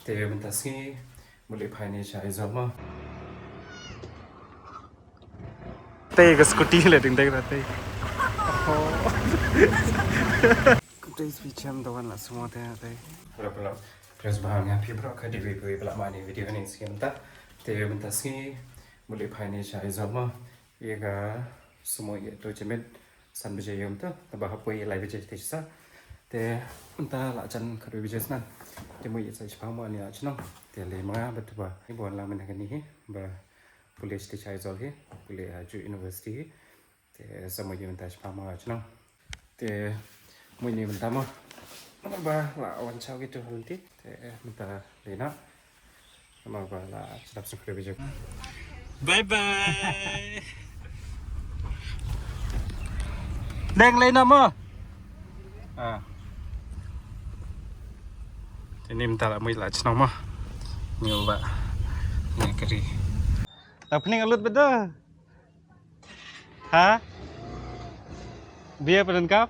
te mentasi mulai phai chai zama te ga scooty le ding dai te te speecham dawan la semua te pula terus bahangnya fibro ka di pula mani video ni skim ta te mentasi mulai phai chai zama ye ga semua ye to jemet san bije yom ta ba hapoi lai bije te sa te unta la chan khadu bije nan te mo ye sai phang ma ni a chno te le ma ba tu ba ni bon la men kan ni ba police te chai zol hi pule a ju university te samo yom ta phang ma chno te mo ni men ta ma ba la wan chau gitu henti te minta le na ma ba la chap subscribe bije bye bye đang lên nào mơ à thì niềm ta lại mới lại cho nó mà nhiều vậy này cái gì tập này ngelut betul hah biar pelengkap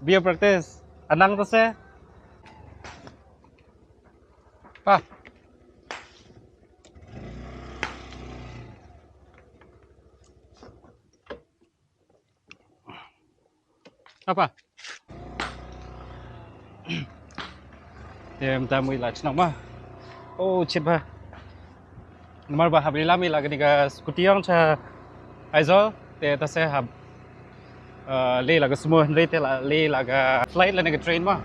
biar praktis anang tuh saya pak apa ya minta mui lah cenang mah oh cip bah nomor bah habis lami lah ketika skuti yang cha aizol te ta se hab le lah ke semua le te lah le lah ke flight lah ke train mah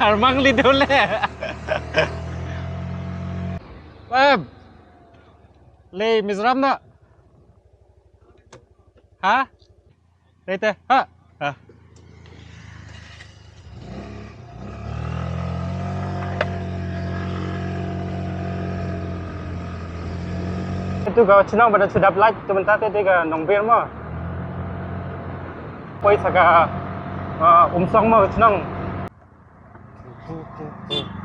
Armang lidol Bab le Mizoram na ha le te ha ha itu kau cenang pada sudah belaj sebentar tadi ke nongbir mah poi saka umsong mah cenang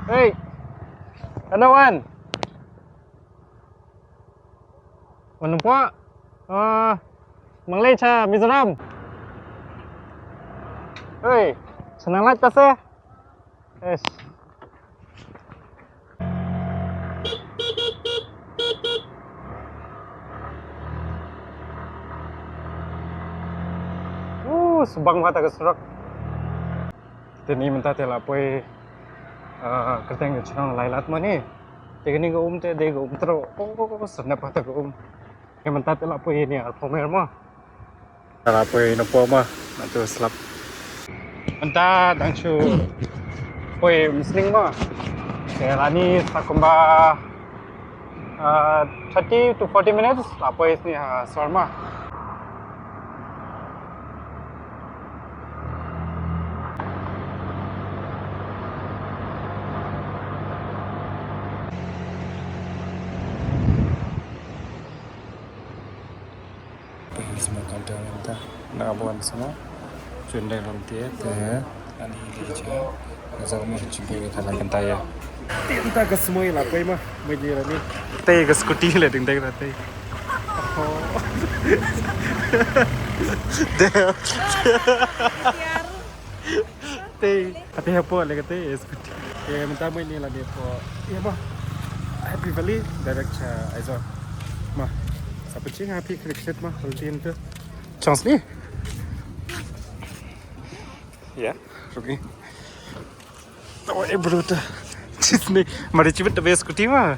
hey kawan menempok Malaysia Mizoram hey senang lah tas ya yes subang mata ke serak ini minta telah poi kerteng chang lailat mani teknik te de tro sana pata yang mentat la po ini alpomer mo la po no po ma nato slap menta dangchu po musling mo kaya lani sakumba 30 to 40 minutes la po ni sarma semua kantor minta nakabuan semua cundang lontie teh ani lija azal mah cipu kita lagi tanya tinta ke semua lah koi mah menjira ni teh ke skuti le ding ding teh teh hati apa lagi teh skuti ya minta mai ni lah dia po ya mah Happy Valley direct aizo mah Apa sih happy cricket mah rutin tuh chance nih ya rugi oh bruta nih mari cepet tapi skuti mah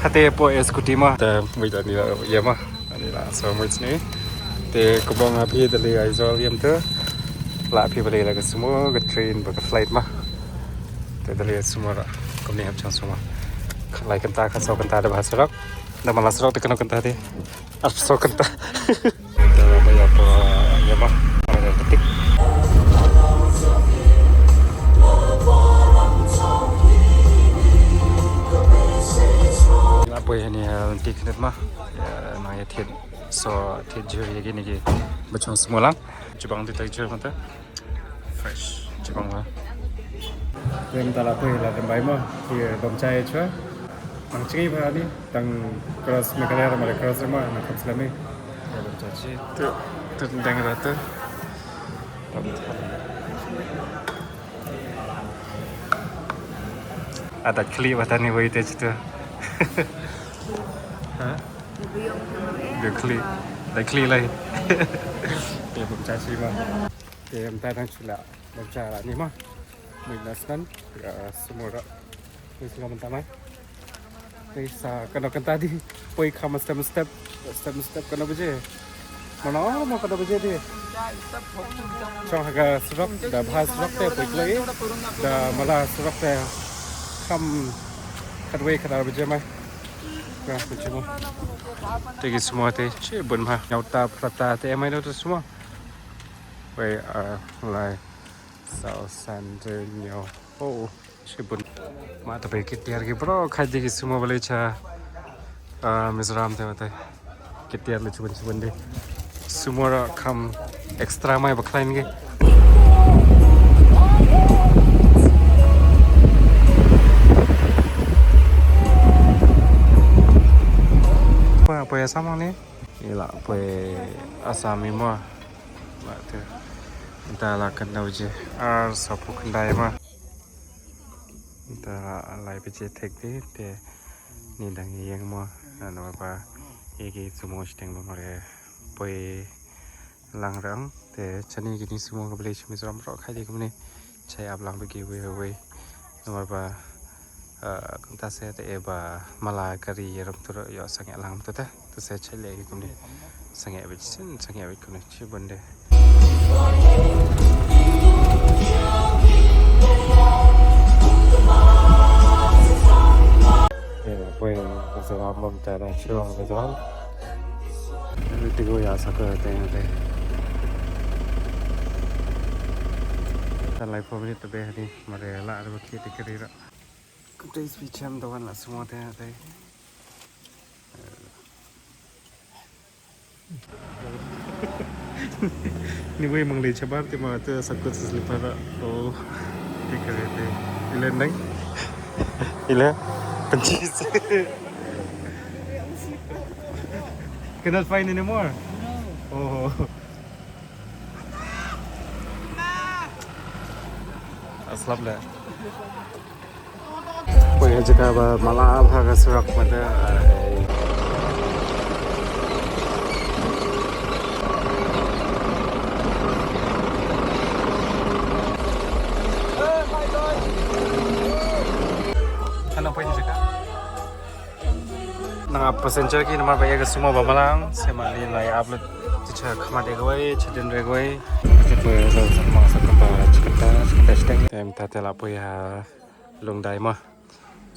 hati po skuti mah ta bây ni ya mah ani lah so much ni te kebong happy dari aizol yam tuh lah happy balik lagi semua ke train ke flight mah te dari semua kami have chance semua Lai kenta kan so kenta ada bahasa rock, dah malas rock tekan kenta deh, so kenta. Kita bayar apa ya mah, ada detik. Apa ini nanti kena mah, naya tiad so tiad juri lagi ni, macam semula, coba nanti tak juri mata. fresh Jepang ha tem ta la pui la tem bai mo thì dom chai chua mang chi ba ni tang cross me kana ma cross ma na khap slami dom chai chi tu dang ra tu ada kli watan ni wait tu ha được kliได้คลีเลยเดี๋ยวผมจะชิมเดี๋ยวผมได้ทั้งชุดละผมจะละนี่มั้งมีลักษณะสมุนไพรมีสิ่งมันทำไหมนี่สากันtadi poi kama step kan apa je mana mau kan apa je dia cong agak serap dah bahas serap teh poi lagi dah malah serap teh kam kadwe kadar apa je mai nah macam Tegi semua teh, cik bun mah nyauta prata teh mai tu semua. Wei lai sao san nyo. Oh, cik bun. Mak tapi kitiar ki bro, kaji ki semua boleh cha. Mizoram teh teh. Kitiar le cubun deh. Semua kam extra mai baklain ki. Apa ya sama nih? Ila pue asami mah. Mate. Entahlah kena uji. Sapu kendai mah. Entahlah lai biji tek de ni dang yang mah. Nama apa? Iki semua sedang memare pue langrang. De cani gini semua boleh cuma seram rok kali kemana? Saya ablang bagi we. Nama apa? Kita saya eba malah kari ram tu yo sangat lang tu dah tu saya cari lagi kemudian sangat becin sangat baik kemudian cuba deh ya apa yang seram memcari curang betul itu gue ya sakit teh dan live ini tu ni mereka ada bukti dikira Today's weekend dawan lah semua teh. Ni gue emang le cabar ti ma tu sakut selipar. Oh, dikare teh. Ilan nang? Ila pencis. Cannot find anymore. Oh. Aslap lah. Poi jika malah harga surak pada Ano po ini jika? Nang passenger ki nama bayar semua bamalang semali lai upload cica kamade gawai cidin regawai itu sama sakapa cikenta steng tem tatela po ya long dai mah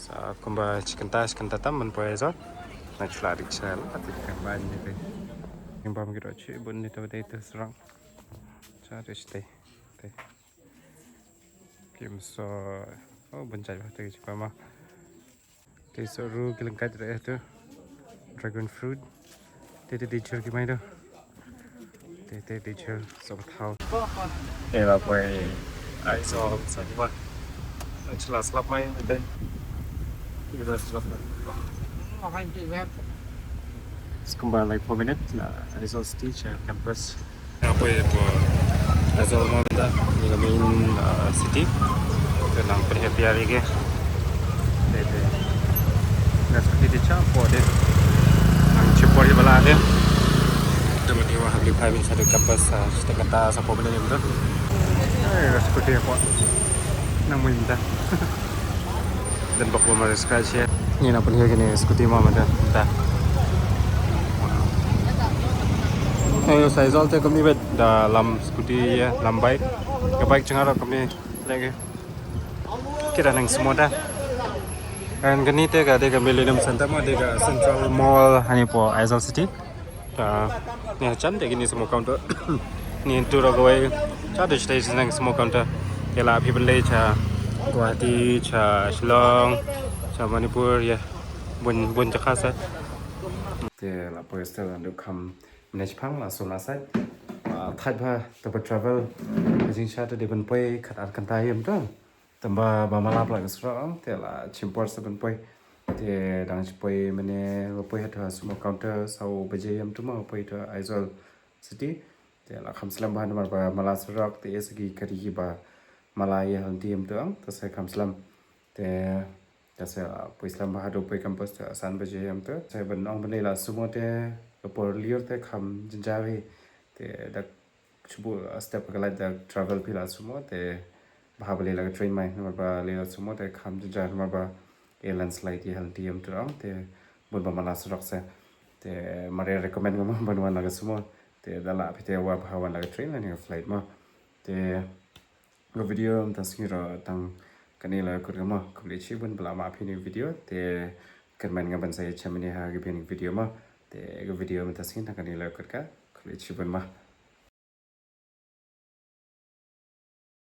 sa kumba cikenta tam man po ya zot nak selari sel ati kan ban ni pe imba mgira chi bun ni to itu serang cari stay teh kim so oh bencai waktu itu mah teh soru kelengkat itu dragon fruit teh dijual gimana teh dijual sama tahu lah boy ai so sama jelas lap main teh jelas lap kembali lagi 4 minit na Arizal City campus apa ya po Arizal Manta ni main city tenang perhati hari ke teh nak seperti dia po deh Cipor di bala dia. Dapat dia habis habis satu kampus kita kata siapa benda ni betul. Seperti apa? Namun dah. Dan baku mari scratch ya. Ni nak pergi gini skuti mama dah. Dah. Saya jual tu kami bet dalam skuti ya, dalam bike. Ke bike cengar kami lagi. Kira nang semua dah. Dan kini tega Millennium Center mah tega Central Mall hani po Aizal City. Ni cantik gini semua counter. Ni tour gawai. Ada station nang semua counter. Kela people lay cha Guwahati cha Shillong cha Manipur ya. Bun Jakarta. Te la po estel andu kam manage pang la sola side. thai ba to travel jing sha to de ban poi khat ar kan tai em to tamba ba malap la sra te la chimpor sa ban poi te dang chi poi mane ba poi ha sumo counter sau baje em to ma poi to Aizawl city te la khamslam ba number ba mala srak te esgi kari ba malaya han tim to ta sai khamslam te ta sai poislam ba do poi campus ta san baje em to sai ban ong ban la sumo te por lior te kham jinjawi te dak chubu step ka la da travel pila sumo te bahabali la train mai number ba le sumo te kham jinja number ba e landslide hal tm to te bun ba mala srak se te mare recommend ngam ban wan la sumo te dala pite wa bahawan la train la ni flight ma te go video ta singira tang kanila kurgama complete bun bla ma phini video te kerman ngaban saya chamani ha gi video ma te go video ta sin ta kanila kurka complete bun ma